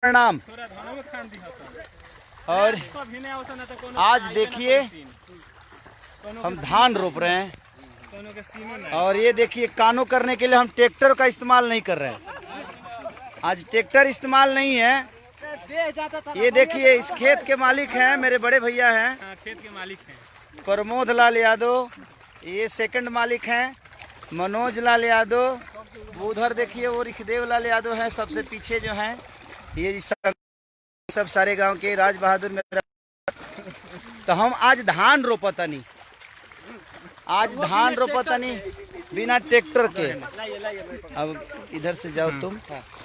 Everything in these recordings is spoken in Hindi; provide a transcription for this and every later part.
प्रणाम। और आज देखिए हम धान रोप रहे हैं और ये देखिए कानों करने के लिए हम ट्रैक्टर का इस्तेमाल नहीं कर रहे हैं। आज ट्रैक्टर इस्तेमाल नहीं है। ये देखिए इस खेत के मालिक हैं मेरे बड़े भैया हैं, खेत के मालिक हैं प्रमोद लाल यादव। ये सेकंड मालिक हैं मनोज लाल यादव। उधर देखिए वो रिखदेव लाल यादव हैं सबसे पीछे जो हैं। ये सब सारे गांव के राज बहादुर मेरा। तो हम आज धान रोपतनी, आज धान रोपतनी बिना ट्रैक्टर के। अब इधर से जाओ तुम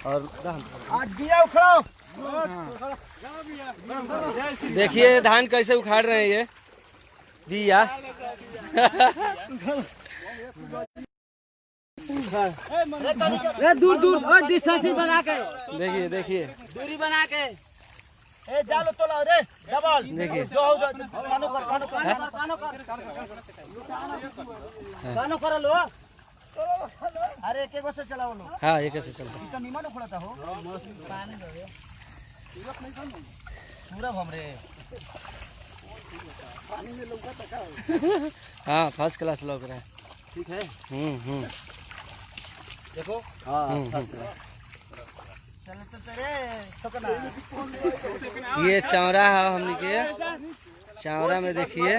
और आज दिया उखाड़ो। देखिए धान कैसे उखाड़ रहे हैं ये बिया। दूर दूर और डिस्टेंस बना के देखिए देखिए दूरी बना के ए जालो तोला रे डबल देखिए जो कानो कर कानो कर लो। अरे के से चलाओ लो। हाँ ये कैसे चलता है? तो निमन उखड़ता हो पानी दो पूरा हमरे पानी में लौका तका। हाँ फर्स्ट क्लास लग रहा है। ठीक है। देखो हाँ चलो तो तेरे सकना। ये चौरा है हमने के चौरा में देखिए।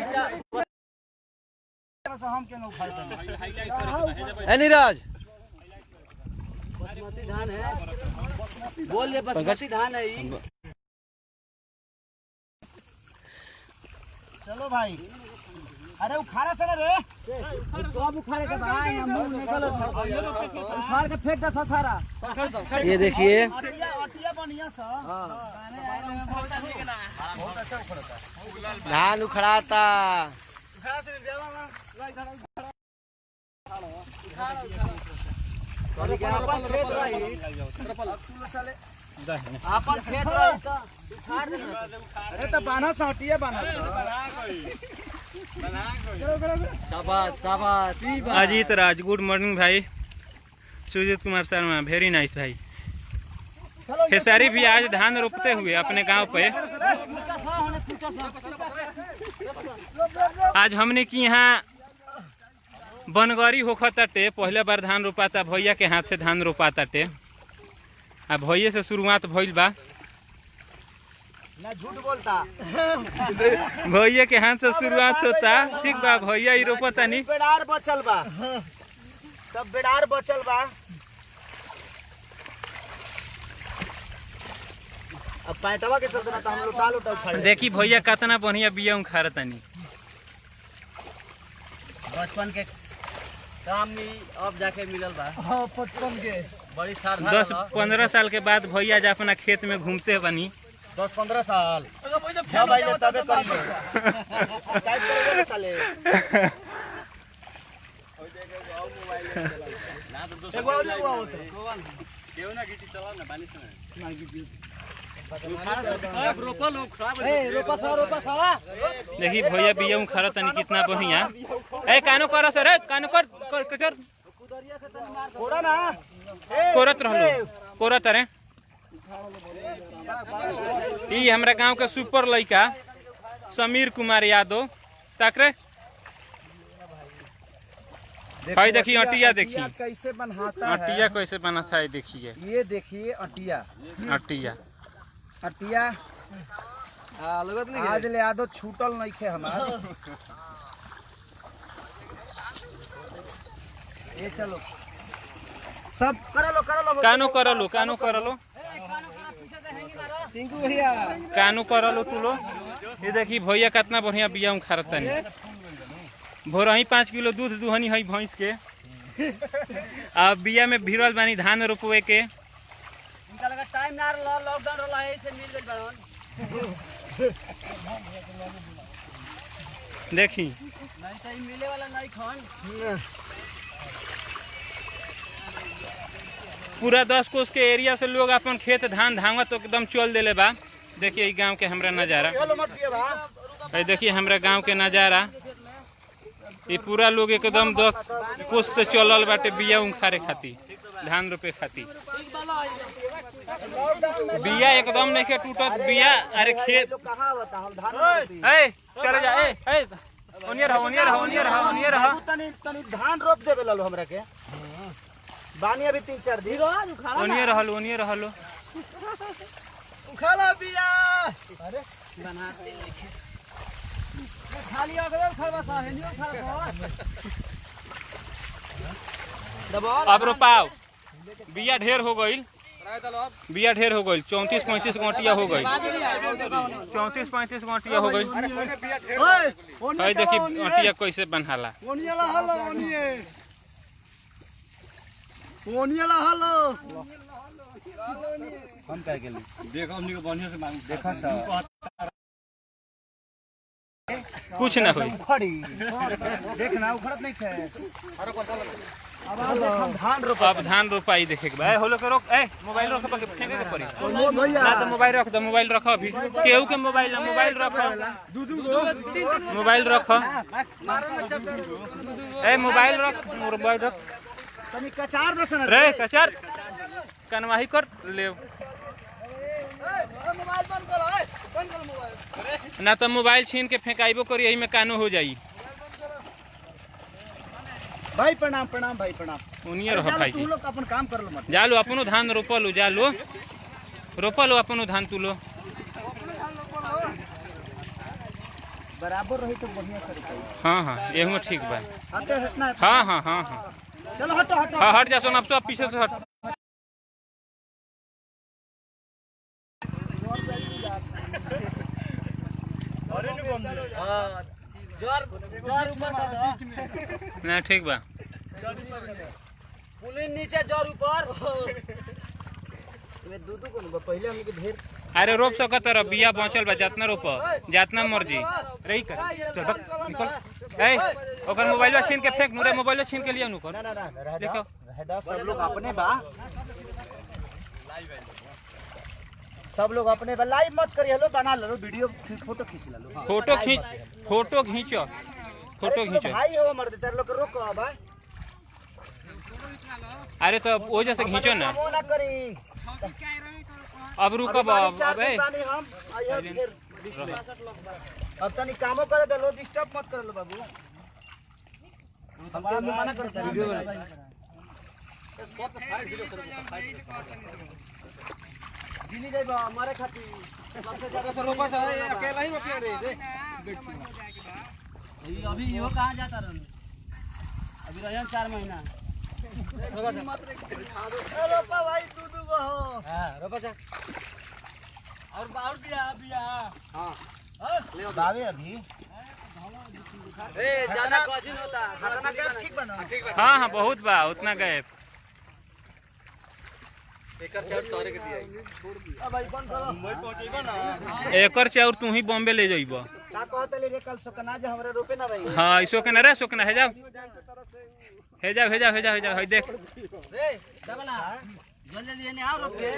हम क्यों उखाड़ते ए नीरज बासमती धान है, बोल ले बासमती धान है। चलो भाई। अरे उखाड़ा से ना रे कब उखाड़े के भाई हम मुंह निकल उखाड़ के फेंक दो सारा। ये देखिए अटिया बढ़िया सा। बहुत अच्छा उखड़ता। धान उखड़ाता। उखाड़ा से देवा ना अपन खेत रही अपन खेत रही तो उखाड़ दे। अरे तो बाना सा अटिया बाना शाबाश शाबाश। अजीत राज, गुड मॉर्निंग भाई। सुजीत कुमार शर्मा, वेरी नाइस भाई। खेसारी भी आज धान रोपते हुए अपने गांव पे। आज हमने की यहाँ बनगरी होखताटे, पहले बार धान रोपाता भैया के हाथ से धान रोपाताटे। अब भैया से शुरुआत भइल बा, ना झूठ बोलता। भैया के हाथ से शुरुआत होता। ठीक बा भैया ही रोपता नहीं। बेड़ार बचल बा, सब बेड़ार बचल बा। अब पैंटवा के चलते ना तो हम लुटा लुटा उखाड़े। देखी भैया कितना बढ़िया बिया उखाड़तानी। बचपन के काम में अब जाके मिलल बा। हाँ 55 के बड़ी सावधान 10-15 साल के बाद भैया जा अपना खेत में घूमते बनी। 10-15 साल क्या भाई ने तबे कर लो टाइप करोगे साले। एक बार ले हुआ होता केहू ना गिटी चला ना पानी से ना गिटी अब रोपा लो खराब है। रोपा साला देखी भैया बिया उखाड़तानी कितना बढ़िया। ए कानो कर सर, कानो कर कचर थोड़ा ना कोरत रहलो कोरत रे। ई हमरा गांव के सुपर लड़का समीर कुमार यादव तकरे। भाई देखिए अटिया देखिए कैसे बनाता है। अटिया कैसे बना था ये देखिए। ये देखिए अटिया अटिया अटिया लगत नहीं आज ले आदो छूटल नहीं खे हमार। ये चलो सब कानो करलो कानो करलो टिंकू भैया कानो करलो तू लो। ये देखी भैया कितना बढ़िया बिया उखाड़तानी। भोरही 5 किलो दूध दुहनी है भैंस के। अब बिया में भिड़ल बानी धान रोपवे के। इनका लगा टाइम ना रहा, लॉकडाउन रहा है से मिल गइल बावन। देखी नहीं तो मिले वाला नहीं खान। पूरा 10 कोस के एरिया से लोग अपन खेत धान धावत तो एकदम चल देले बा। देखिए गांव के हमरा नजारा। देखिए हमरा गांव के नजारा। ये पूरा लोग एकदम 10 कोस से चलल बाटे बिया उखाड़े खातिर। धान रोपे खातिर। बिया एकदम नहीं के टूटत बिया। अरे खेत कहाँ बता हम धान ए चले जा ए ओनियर तनी तनी धान रोप देबे ललो हमरा के बानी अभी 3-4 दिन ओनियर रहलो उखाला बिया। अरे बनाते लिखे खाली अगले उखाड़ा सा है नहीं उखाड़ा दबाओ। अब रोपाओ। बिया ढेर हो गई 34-35 गोटिया हो गई 34-35 गोटिया हो गई। देखी गोटिया कैसे बनाला। हम कह गेली देखो हमनी के बढ़िया से मांग देखा सा कुछ ना होई। उखड़ी देखना उखड़त नहीं थे। अब हम धान रोपाई देखे के बा। होलो के रोक मोबाइल रख के फेंके के पड़ी ना तो मोबाइल रख दो। मोबाइल रख अभी केहू के मोबाइल रख मोबाइल रख मोबाइल रख तनी कचार दसन रे कचार कनवाही कर ले मोबाइल बंद कर मोबाइल ना तो मोबाइल छीन के फेंकाइबो करी यही में कानो हो जाई। भाई प्रणाम भाई प्रणाम। उनियर हो भाई तू लोग अपन काम कर लो मत जा लो अपनो धान रोपा लो जा लो रोपा लो अपनो धान तू लो बराबर रही तो बढ़िया से। हाँ एहू ठीक बा। हाँ चलो हटो हाँ हट जा सोना। अब तो पीछे से हट। ना ठीक बा। पुलिन नीचे जोर ऊपर में दूध को पहले हमके ढेर। अरे रोप सकत रह बिया बचल बा जितना रोप जितना मर्जी रही कर चल निकल। ओकर मोबाइल छीन के फेंक मुरे मोबाइल छीन के लिया नु कर। ना देखो सब लोग अपने बा लाइव मत करिए। हेलो बना लो वीडियो फोटो खींच लो फोटो खींचो भाई हो मर्द तेरे लोग रोको बा। अरे तो वो जैसे खींचो ना करी अब रुकब अब अब तनी कामो करे दो डिस्टर्ब मत कर लो बाबू। हम काम मना करते हैं जिनी जाई बा मारे खाती सबसे ज्यादा से रोपा सा अकेला ही रोपिया रे अभी यो कहां जाता रहन अभी रहन 4 महीना रोपा भाई दूध हो। हां रोपा जा और बिया हां ले बावे अभी ए ज्यादा कजिन होता खाना के ठीक बना। हाँ बहुत बा उतना गए। एकर चाउर तोरे के दिया अब भाई बंद करो मुंबई पहुंचेबा ना एकर चाउर तू ही बॉम्बे ले जाइबो। का कहत ले रे कल सोकना जे हमरे रोपे ना भाई। हाँ इसो के ना रे सोकना है जाओ है देख रे डबला जल्दी लेने आओ रोप के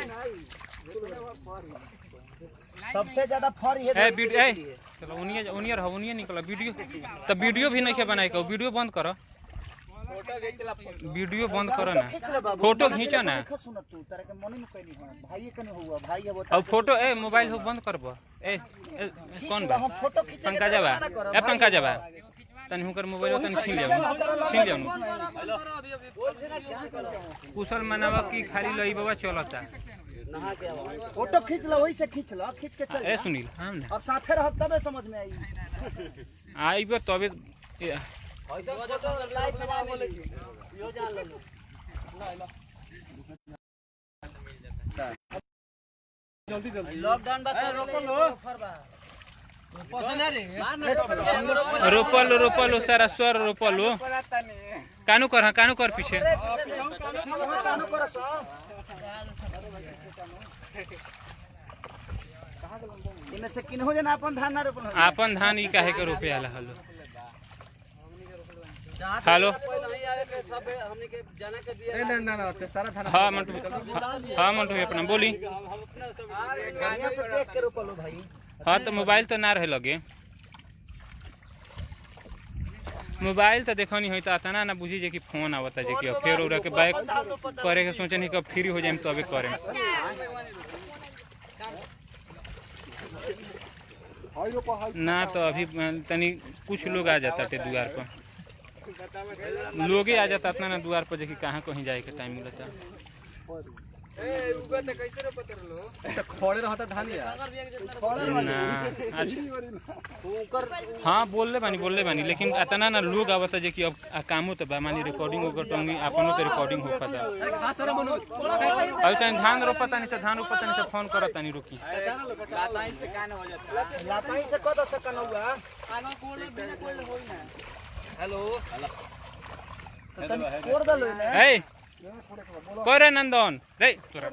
सबसे ज्यादा फर ये चलो उनियर निकला वीडियो तो वीडियो भी नहीं के बनाए को वीडियो बंद करो ना फोटो खींचो ना। सुन तू तारे के मने में कहनी है भाई कने हुआ भाई है वो अब फोटो मोबाइल हो बंद करबो। कौन बा हम फोटो खींचे पंकज बा तनी हुकर मोबाइल तनी छीन लियो कुशल मनावा की खाली लई बाबा चलता फोटो खींच लो वही से खींच के चल। सुनील अब साथे रहब तबे समझ में आई तबे लॉकडाउन बात रोको लो रोपलो सारा स्वर रोपलो कानू कर पीछे इनमें से किन हो जना अपन धान ना रोपल अपन धान ई काहे के रोपे आला हलो। हेलो हाँ मंटू अपना बोली। हाँ तो मोबाइल तो ना रहे लगे मोबाइल तो देखो नहीं होता तना ना बुझी जे कि फोन आवता जे कि फिर उड़ा के बैक करे के सोचे नहीं कब फ्री हो जाए तबे करे ना तो अभी तनी कुछ लोग आ जाता थे द्वार पर लोग ही आ जाता इतना ना द्वार पर जे कि कहाँ कहीं जाए के टाइम मिलता खड़े रहता धान ना हाँ बोलले बानी लेकिन इतना ना लोग आवता जे कि अब कामो तो बा मानी रिकॉर्डिंग करतोंगी आपनो तो रिकॉर्डिंग हो पाता अब तन धान रोपता नहीं से फोन करता नहीं रुकी लाताई से कद सकन हुआ हेलो कोड़ दलो ने ए करे नंदन रे तोरा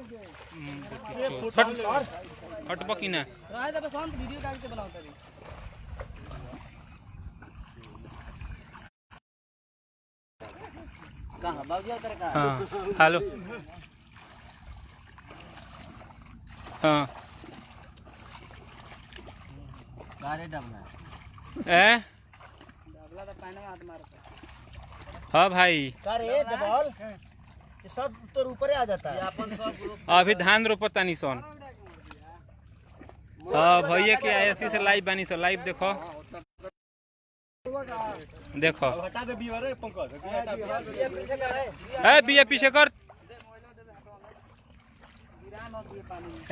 हट बकी ना राय दे शांत वीडियो काट के बनाओ तभी कहां बाबूजी तेरे का हां हेलो हां गारे डबला ए डबला तो पानी में हाथ मारता हां भाई अरे डबल ये सब तो ऊपर आ जाता है अपन सब अभी धान रोपता नहीं सोन हाँ भैया के आईएससी से लाइव बानी सो लाइव देखो देखो हटा दे बीवर रे पंकज ये पीछे का है ए बिया पीछे कर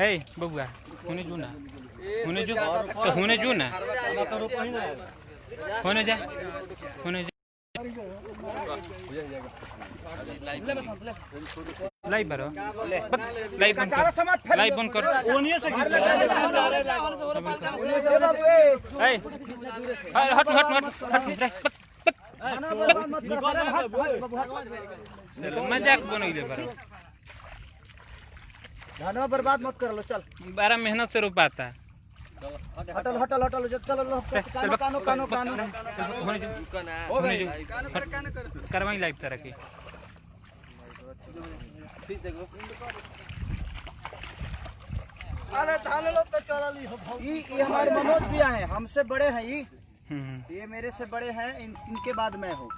ए बबुआ हुने जो ना हुने जो ना तो रोप ही ना होने जा लाइव बरो लाइव बंद कर लाइव बंद कर ओनिए से ए हट मजाक बनइले बरो धनवा बर्बाद मत कर लो चल बड़ा मेहनत से रोपाता हटल चलो कानो होने जो करवाई लाइव तरह के अरे धान लो तो चलली हो ये हमारे मनोज भैया हैं हमसे बड़े हैं ये मेरे से बड़े हैं इनके बाद मैं हूँ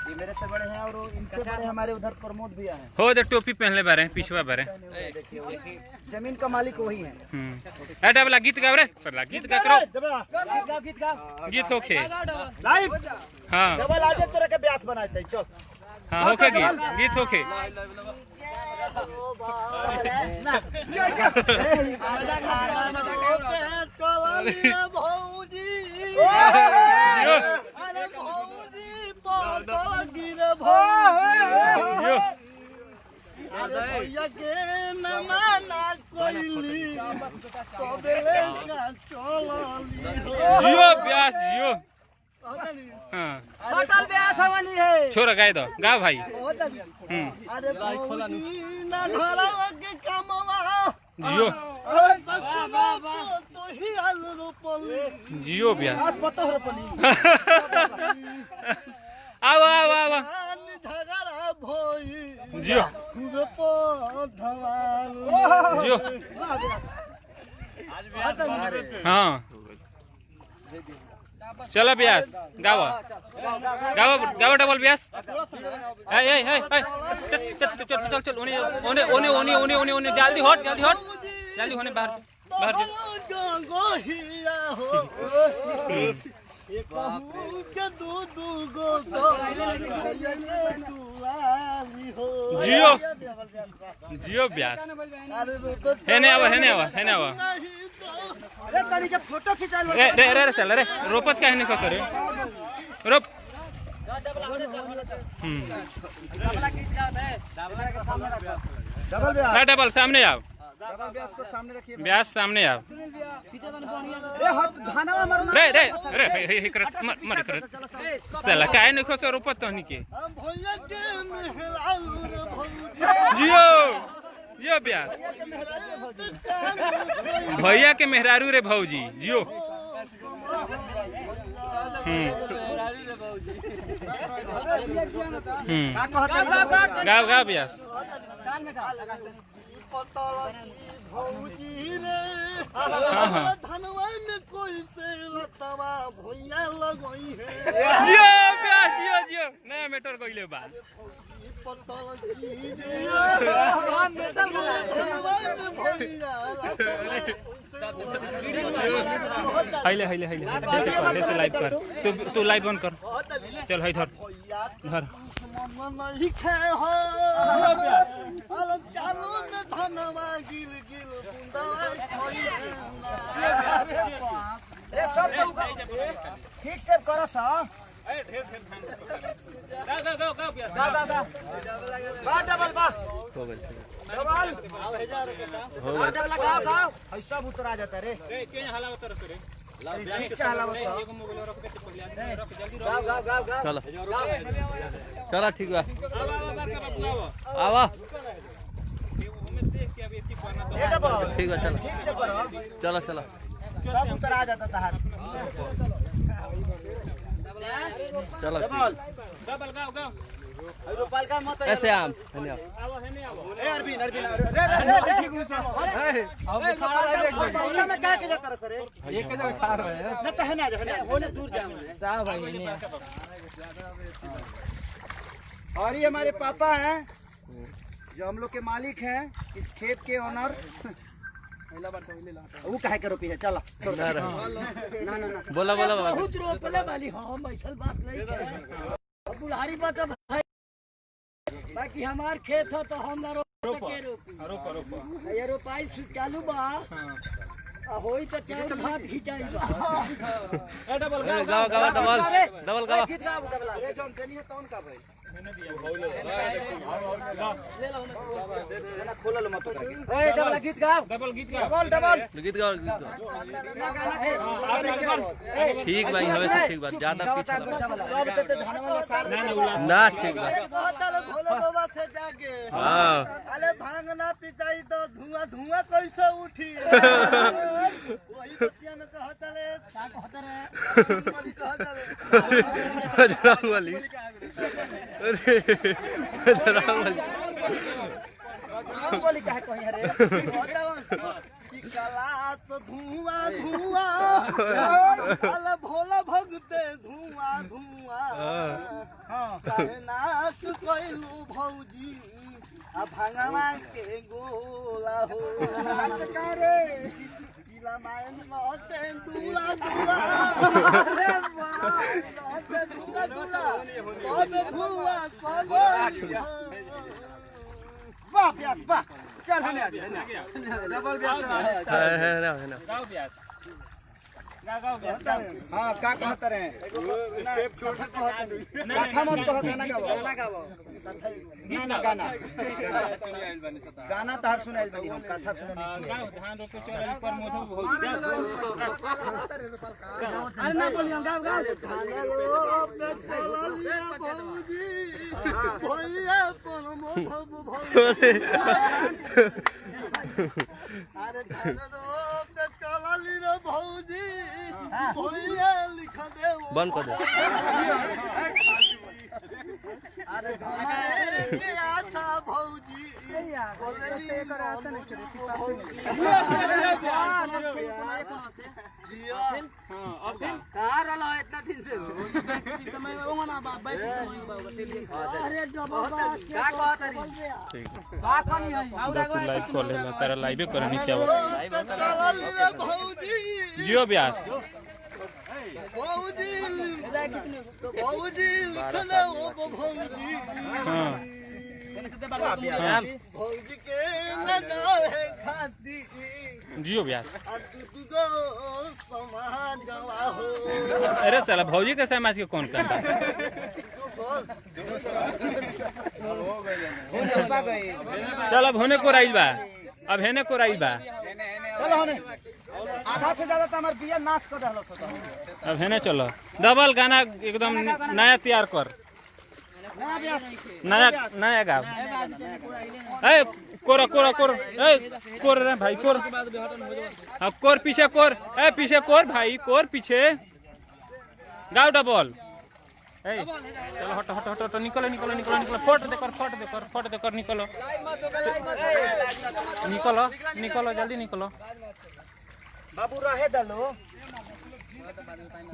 ये मेरे से बड़े हैं और इनसे बड़े हमारे उधर प्रमोद भैया हैं हो दे टोपी पहनले बारे पिछवा बारे जमीन का मालिक वही है एटा वाला गीत गाओ रे सरला गीत गा करो गीत गा गीत होखे लाइव हां डबल आजे तोरा के ब्यास बनाए थे चल हां होखे गीत होखे भैया के नमाना कोइली तबेले का चलली जियो ब्यास जियो हां होटल पे आसानी है छोरा गाय दो गा भाई अरे भौजी ना घरवा के कामवा जियो अरे बाबा तो ही आल रोपली जियो ब्यास आज पता हो रोपली आओ धगरा भोई जियो खुद पो धवाल जियो हाँ चलो ब्यास गाओ डबल ब्यास चल ओने जल्दी हट होने बाहर जियो जियो ब्यास हेने आवा अरे तनी के फोटो खिंचा लो रे चल रे रोपत काहे नहीं करे रोप डबला गीत गाते हैं डबला के सामने रखो डबल ब्यास डबल सामने आओ डबल ब्यास को सामने रखिए ब्यास सामने आओ पीछे तो बढ़िया ए हट धानवा मरना रे मर कर चल काहे नहीं खोस रोपत तहनी के भैया के मेहरालू रे भौजी जियो ब्यास भैया के मेहरारू रे भौजी जियो गाओ ब्यास कान में का पतला की भौजी रे हाँ। धनवा में कोई से लतवा भैया लगई है जियो प्यास जियो नया मेटर कइले बा पटल की भैया हाइले से लाइव कर तू लाइव ऑन कर चल हाय धर नहीं खे हो अरे चालू में धनवा गिल गिल बुंदवा खोई ए सब ठीक से करो सा डबल बा सब उतरा जाता रे चलो चलो ठीक बा आवा ठीक है चलो चलो सब उतरा जाता तहार चलो डबल गाओ रोपाल का मत ऐसे आम ए अरविंद रे ठीक से अब खड़ा में का के जाता रे सर एक जगह खड़ा रहे न त है ना ओने दूर जा साहब भाई ने और ये हमारे पापा हैं जो हम लोग के मालिक हैं इस खेत के ओनर वो काहे के रोपी है चलो ना बोला बहुत रोपले वाली हम ऐसा बात नहीं है बुढ़ारी बात भाई बाकी हमार खेत है तो हम ना रोपो ये रोपाई चालू बा होई तो चार भात खिंचाई बा गाओ गीत गाओ डबल ए जोन देनी है तौन का भाई खोलल मत ए डबल गीत गाओ गीत गाओ ठीक भाई हमेशा ठीक बात ज्यादा पीछे सब देते धनवाला सार ना ठीक बात भोले बाबा से जाके हां अरे भांग ना पिटाई तो धुआं धुआं कैसे उठी वही बतिया में कहा चले वाली बोली काहे कहीं रे कि कलास धुआं धुआं अरे भोला भगते धुआं धुआं काहे नाच कैलू भौजी आ भांगवा के गोला हो किला मायन लौटे दूला दूला लौटे दूला दूला कबे धुआं सगोलिया वाह प्यास वाह चल हने आ डबल प्यास है ना गाओ प्यास गाओ हां का कहत रहे स्टेप छोड़ कथा मत कहो गाना गाओ गाना तार सुनाइल बनी हम कथा सुने गाओ धान रोपे चल पर मोधो बहुत अरे ना बोलियो गाओ धान रोपे चलिया भौजी भैया कोन मोधब भौजी अरे धान रोपे चलली रे भौजी भैया लिख दे बंद कर दे अरे धनमा के आता भौजी बोलली भौजी कहां रहलो इतना दिन से समय ओना बाबा अरे डबल का कहत रही का कनी है लाइव कर लेना तेरा लाइव करे नीचे आओ चलली रे भौजी जियो ब्यास भौजी भौजी लिखले ओ भौजी हां भौजी के ना है खाती जियो ब्यास अदुगो समाजवा हो अरे साला भौजी के समाज के कौन करता चल अब होने को राइल बा अब हेने को राइल बा चलो हने आधा से ज्यादा तो हमार बिया नाश कर रहलो सोता अब हेने चलो डबल गाना एकदम नया तैयार कर नया गाओ ए कोर कोर कोर ए कोर रे भाई कोर अब कोर पीछे कोर ए पीछे कोर भाई कोर पीछे गाओ डबल ए चलो हट हट हट निकलो निकलो निकलो निकलो फोट दे कर निकलो निकलो निकलो जल्दी निकलो बाबू रहे दलो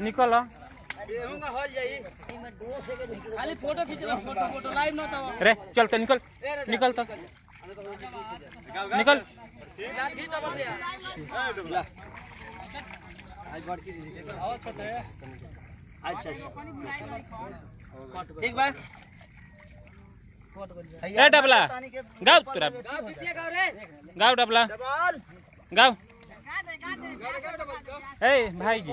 निकल खाली फोटो खींच लो, फोटो लाइव ना तो रे चलते निकल निकल तो निकल याद खींच बोल दिया। अच्छा ठीक बा ए डबला गाओ तोरा कितने गाँव रे गाओ डबला गाओ ए भाई जी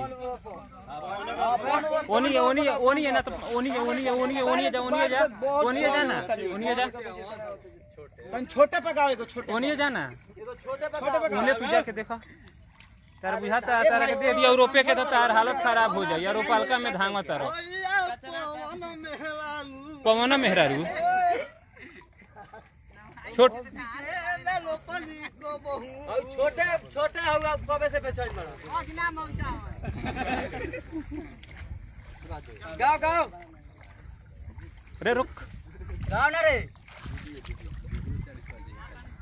ओनी है ना तो ओनी जा ना छोटे पे गावे को छोटे ओनी जा ना ओने तू जाके देखो तार बुझाता तारा के दे दिया रोपे के तो तार हालत खराब हो जाए यार रोपालका में धांगा तारो पवन मेहरारू छोट छोटे छोटे हुआ कबे से बेचल बड़ा गाँव गाँव रे रुक गाँव ना रे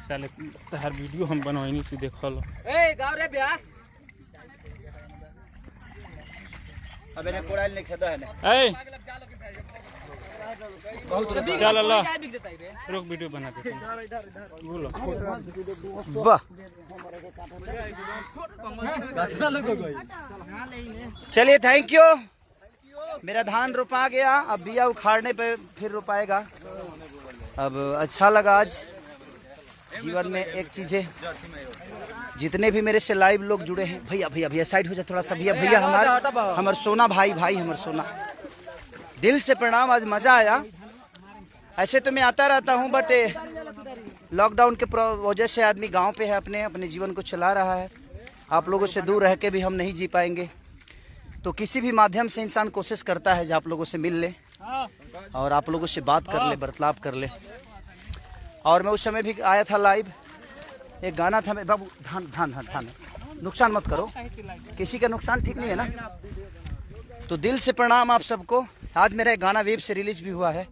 साले हर वीडियो हम बनवाई तू देख लो ए गाँव रे ब्यास अबे ने कोड़ाइल ने खेदा है ने ए चल लो क्या बिक देता है बे रुक वीडियो बना दे बोलो वाह चलिए थैंक यू। मेरा धान रोपा गया, अब बिया उखाड़ने पे फिर रोपाएगा। अब अच्छा लगा आज जीवन में एक चीज है, जितने भी मेरे से लाइव लोग जुड़े हैं, भैया भैया भैया साइड हो जाए थोड़ा सा, भैया भैया हमार सोना भाई भाई हमर सोना, दिल से प्रणाम। आज मजा आया। ऐसे तो मैं आता रहता हूँ बट लॉकडाउन के वजह से आदमी गांव पे है, अपने जीवन को चला रहा है। आप लोगों से दूर रह के भी हम नहीं जी पाएंगे, तो किसी भी माध्यम से इंसान कोशिश करता है जो आप लोगों से मिल ले और आप लोगों से बात कर ले, बर्ताव कर ले। और मैं उस समय भी आया था लाइव, एक गाना था, बाबू धान धान धान धान नुकसान मत करो, किसी का नुकसान ठीक नहीं है ना। तो दिल से प्रणाम आप सबको। आज मेरा एक गाना वेब से रिलीज भी हुआ है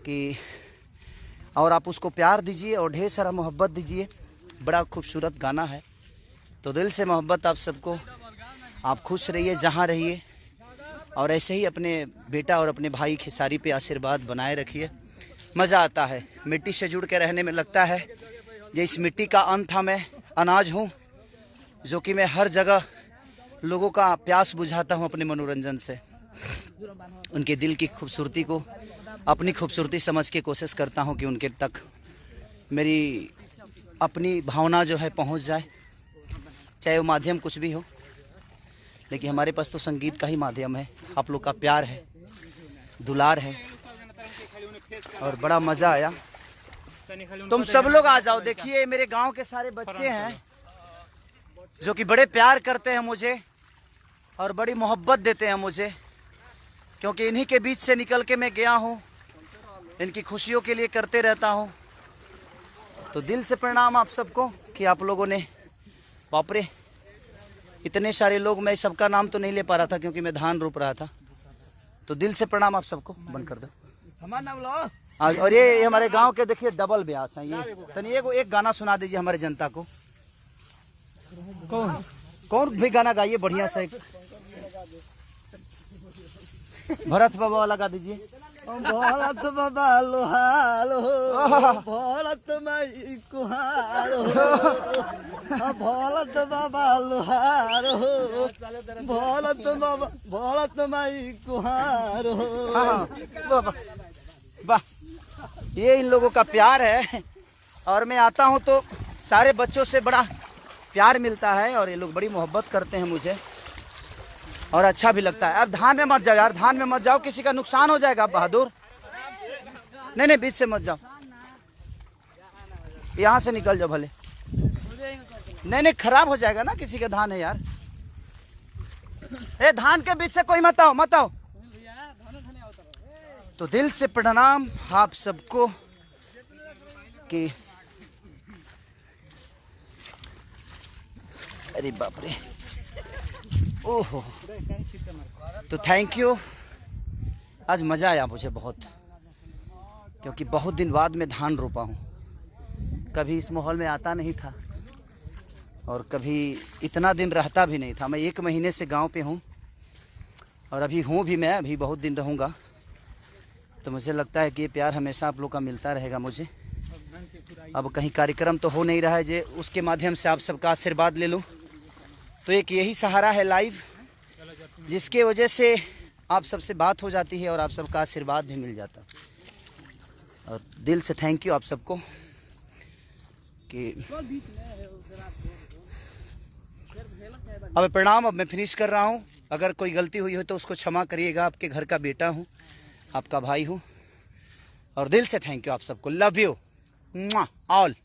कि और आप उसको प्यार दीजिए और ढेर सारा मोहब्बत दीजिए। बड़ा खूबसूरत गाना है, तो दिल से मोहब्बत आप सबको। आप खुश रहिए जहाँ रहिए, और ऐसे ही अपने बेटा और अपने भाई खेसारी पे आशीर्वाद बनाए रखिए। मज़ा आता है, मिट्टी से जुड़ के रहने में लगता है ये इस मिट्टी का अन्न था। मैं अनाज हूँ जो कि मैं हर जगह लोगों का प्यास बुझाता हूँ अपने मनोरंजन से। उनके दिल की खूबसूरती को अपनी खूबसूरती समझ के कोशिश करता हूँ कि उनके तक मेरी अपनी भावना जो है पहुँच जाए, चाहे वो माध्यम कुछ भी हो। लेकिन हमारे पास तो संगीत का ही माध्यम है, आप लोग का प्यार है, दुलार है, और बड़ा मज़ा आया। तुम सब लोग आ जाओ। देखिए मेरे गांव के सारे बच्चे हैं जो कि बड़े प्यार करते हैं मुझे और बड़ी मोहब्बत देते हैं मुझे, क्योंकि इन्हीं के बीच से निकल के मैं गया हूँ, इनकी खुशियों के लिए करते रहता हूँ। तो दिल से प्रणाम आप सबको कि आप लोगों ने, बापरे इतने सारे लोग, मैं सबका नाम तो नहीं ले पा रहा था क्योंकि मैं धान रोप रहा था। तो दिल से प्रणाम आप सबको। बंद कर दो हमारा नाम लो। आज। और ये हमारे गांव के देखिए डबल ब्यास हैं ये। तनी एक गाना सुना दीजिए हमारे जनता को। कौन कौन भी गाना गाइए बढ़िया सा, एक भरत बाबा वाला गा दीजिए। भरत बाबा लोहालो, भरत माई कुहारो, भरत बाबा लोहारो, भरत माई कुहारो। वाह वाह, ये इन लोगों का प्यार है। और मैं आता हूँ तो सारे बच्चों से बड़ा प्यार मिलता है और ये लोग बड़ी मोहब्बत करते हैं मुझे, और अच्छा भी लगता है। अब धान में मत जाओ यार, धान में मत जाओ, किसी का नुकसान हो जाएगा बहादुर। नहीं नहीं, बीच से मत जाओ, यहाँ से निकल जाओ भले। नहीं नहीं, खराब हो जाएगा ना, किसी का धान है यार। ए धान के बीच से कोई मत आओ, मत आओ। तो दिल से प्रणाम आप सबको कि अरे बाप रे, ओहो। तो थैंक यू। आज मज़ा आया मुझे बहुत, क्योंकि बहुत दिन बाद मैं धान रोपा हूँ। कभी इस माहौल में आता नहीं था, और कभी इतना दिन रहता भी नहीं था। मैं 1 महीने से गांव पे हूँ और अभी हूँ भी, मैं अभी बहुत दिन रहूँगा। तो मुझे लगता है कि ये प्यार हमेशा आप लोग का मिलता रहेगा मुझे। अब कहीं कार्यक्रम तो हो नहीं रहा है, जे उसके माध्यम से आप सबका आशीर्वाद ले लूँ। तो एक यही सहारा है लाइव, जिसके वजह से आप सबसे बात हो जाती है और आप सबका आशीर्वाद भी मिल जाता। और दिल से थैंक यू आप सबको कि अब प्रणाम। अब मैं फिनिश कर रहा हूँ। अगर कोई गलती हुई हो तो उसको क्षमा करिएगा। आपके घर का बेटा हूँ, आपका भाई हूँ, और दिल से थैंक यू आप सबको। Love you all.